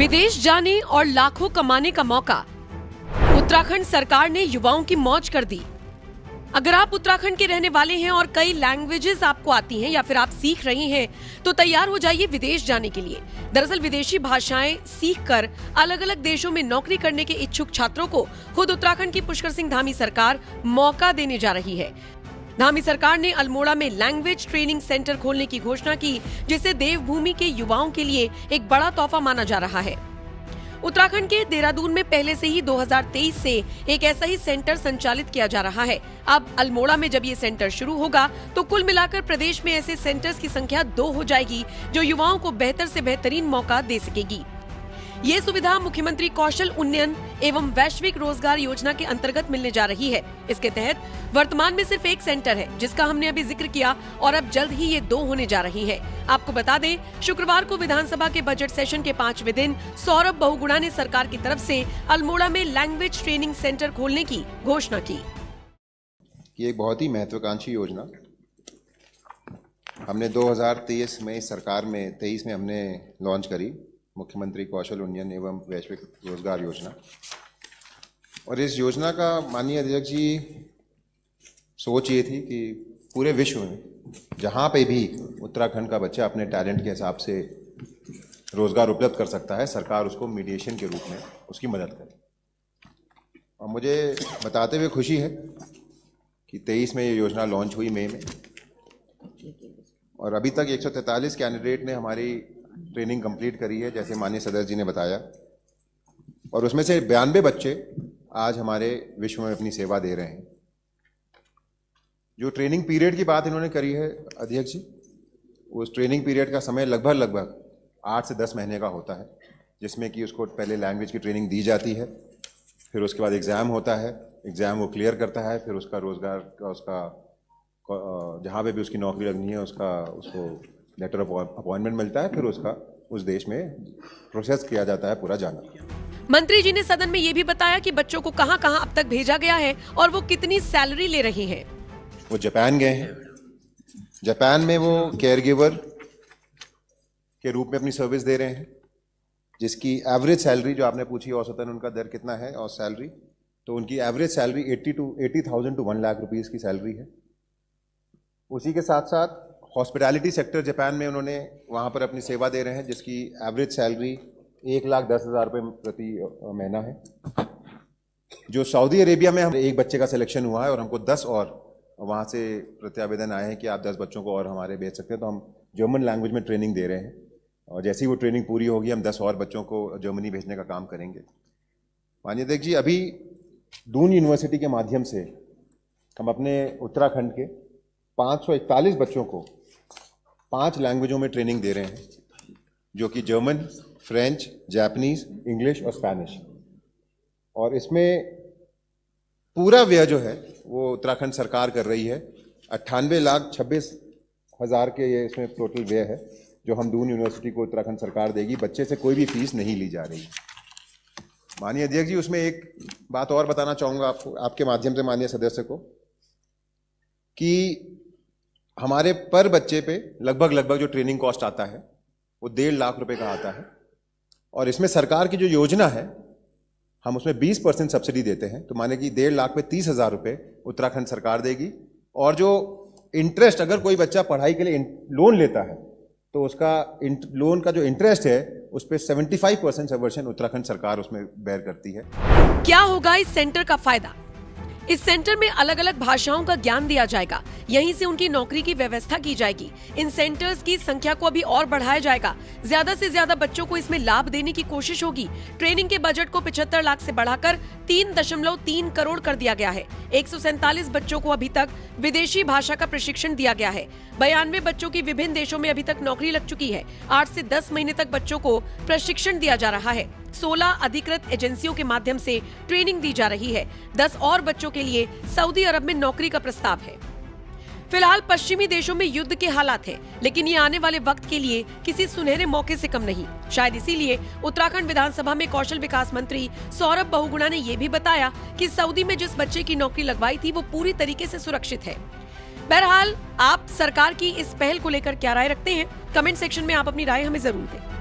विदेश जाने और लाखों कमाने का मौका, उत्तराखंड सरकार ने युवाओं की मौज कर दी। अगर आप उत्तराखंड के रहने वाले हैं और कई लैंग्वेजेस आपको आती हैं या फिर आप सीख रही हैं, तो तैयार हो जाइए विदेश जाने के लिए। दरअसल विदेशी भाषाएं सीखकर अलग अलग देशों में नौकरी करने के इच्छुक छात्रों को खुद उत्तराखंड की पुष्कर सिंह धामी सरकार मौका देने जा रही है। धामी सरकार ने अल्मोड़ा में लैंग्वेज ट्रेनिंग सेंटर खोलने की घोषणा की, जिसे देवभूमि के युवाओं के लिए एक बड़ा तोहफा माना जा रहा है। उत्तराखंड के देहरादून में पहले से ही 2023 से एक ऐसा ही सेंटर संचालित किया जा रहा है। अब अल्मोड़ा में जब ये सेंटर शुरू होगा तो कुल मिलाकर प्रदेश में ऐसे सेंटर्स की संख्या 2 हो जाएगी, जो युवाओं को बेहतर से बेहतरीन मौका दे सकेगी। ये सुविधा मुख्यमंत्री कौशल उन्नयन एवं वैश्विक रोजगार योजना के अंतर्गत मिलने जा रही है। इसके तहत वर्तमान में सिर्फ एक सेंटर है, जिसका हमने अभी जिक्र किया, और अब जल्द ही ये 2 होने जा रही है। आपको बता दें, शुक्रवार को विधानसभा के बजट सेशन के 5वें दिन सौरभ बहुगुणा ने सरकार की तरफ से अल्मोड़ा में लैंग्वेज ट्रेनिंग सेंटर खोलने की घोषणा की। ये एक बहुत ही महत्वाकांक्षी योजना हमने 2023 में इस सरकार में 23 में हमने लॉन्च करी, मुख्यमंत्री कौशल उन्नयन एवं वैश्विक रोजगार योजना। और इस योजना का माननीय अध्यक्ष जी सोच ये थी कि पूरे विश्व में जहाँ पे भी उत्तराखंड का बच्चा अपने टैलेंट के हिसाब से रोजगार उपलब्ध कर सकता है, सरकार उसको मीडिएशन के रूप में उसकी मदद करे। और मुझे बताते हुए खुशी है कि 23 में ये योजना लॉन्च हुई मई में, और अभी तक 143 कैंडिडेट ने हमारी ट्रेनिंग कंप्लीट करी है, जैसे माननीय सदस्य जी ने बताया। और उसमें से 92 बच्चे आज हमारे विश्व में अपनी सेवा दे रहे हैं। जो ट्रेनिंग पीरियड की बात इन्होंने करी है अध्यक्ष जी, उस ट्रेनिंग पीरियड का समय लगभग 8 से 10 महीने का होता है, जिसमें कि उसको पहले लैंग्वेज की ट्रेनिंग दी जाती है, फिर उसके बाद एग्ज़ाम होता है, एग्ज़ाम वो क्लियर करता है, फिर उसका रोजगार का जहाँ पे भी उसकी नौकरी लगनी है उसको लेटर ऑफ अपॉइंटमेंट मिलता है, फिर उसका उस देश में प्रोसेस किया जाता है पूरा जाना। मंत्री जी ने सदन में ये भी बताया कि बच्चों को कहां-कहां अब तक भेजा गया है और वो कितनी सैलरी ले रहे हैं। वो जापान गए हैं। जापान में वो केयर गिवर के रूप में अपनी सर्विस दे रहे हैं, जिसकी एवरेज सैलरी जो आपने पूछी औसतन उनका दर कितना है और सैलरी, तो उनकी average salary 80,000 to 1 lakh rupees की सैलरी है। उसी के साथ साथ हॉस्पिटैलिटी सेक्टर जापान में उन्होंने वहाँ पर अपनी सेवा दे रहे हैं, जिसकी एवरेज सैलरी 1,10,000 रुपये प्रति महीना है। जो सऊदी अरेबिया में हम एक बच्चे का सिलेक्शन हुआ है और हमको 10 और वहाँ से प्रत्यावेदन आए हैं कि आप 10 बच्चों को और हमारे भेज सकते हैं, तो हम जर्मन लैंग्वेज में ट्रेनिंग दे रहे हैं। और जैसे ही वो ट्रेनिंग पूरी होगी, हम 10 और बच्चों को जर्मनी भेजने का काम करेंगे। माननीय अध्यक्ष जी, अभी दून यूनिवर्सिटी के माध्यम से हम अपने उत्तराखंड के 541 बच्चों को 5 लैंग्वेजों में ट्रेनिंग दे रहे हैं, जो कि जर्मन, फ्रेंच, जापानीज, इंग्लिश और स्पेनिश। और इसमें पूरा व्यय जो है वो उत्तराखंड सरकार कर रही है। 98,26,000 के ये इसमें टोटल व्यय है, जो हम दून यूनिवर्सिटी को उत्तराखंड सरकार देगी। बच्चे से कोई भी फीस नहीं ली जा रही। माननीय अध्यक्ष जी, उसमें एक बात और बताना चाहूँगा आपको, आपके माध्यम से माननीय सदस्य को, कि हमारे पर बच्चे पे लगभग जो ट्रेनिंग कॉस्ट आता है वो 1.5 लाख रुपए का आता है। और इसमें सरकार की जो योजना है, हम उसमें 20% सब्सिडी देते हैं, तो माने कि 1.5 लाख पे 30,000 रुपये उत्तराखंड सरकार देगी। और जो इंटरेस्ट, अगर कोई बच्चा पढ़ाई के लिए लोन लेता है, तो उसका लोन का जो इंटरेस्ट है उस पर 75% सबवर्शन उत्तराखंड सरकार उसमें बेयर करती है। क्या होगा इस सेंटर का फायदा? इस सेंटर में अलग अलग भाषाओं का ज्ञान दिया जाएगा, यहीं से उनकी नौकरी की व्यवस्था की जाएगी। इन सेंटर्स की संख्या को अभी और बढ़ाया जाएगा। ज्यादा से ज्यादा बच्चों को इसमें लाभ देने की कोशिश होगी। ट्रेनिंग के बजट को 75 लाख से बढ़ाकर 3.3 करोड़ कर दिया गया है। 147 बच्चों को अभी तक विदेशी भाषा का प्रशिक्षण दिया गया है। 92 बच्चों की विभिन्न देशों में अभी तक नौकरी लग चुकी है। 8 से 10 महीने तक बच्चों को प्रशिक्षण दिया जा रहा है। 16 अधिकृत एजेंसियों के माध्यम से ट्रेनिंग दी जा रही है। 10 और बच्चों के लिए सऊदी अरब में नौकरी का प्रस्ताव है। फिलहाल पश्चिमी देशों में युद्ध के हालात हैं, लेकिन ये आने वाले वक्त के लिए किसी सुनहरे मौके से कम नहीं। शायद इसीलिए उत्तराखंड विधानसभा में कौशल विकास मंत्री सौरभ बहुगुणा ने ये भी बताया कि सऊदी में जिस बच्चे की नौकरी लगवाई थी वो पूरी तरीके से सुरक्षित है। बहरहाल, आप सरकार की इस पहल को लेकर क्या राय रखते हैं? कमेंट सेक्शन में आप अपनी राय हमें जरूर दें।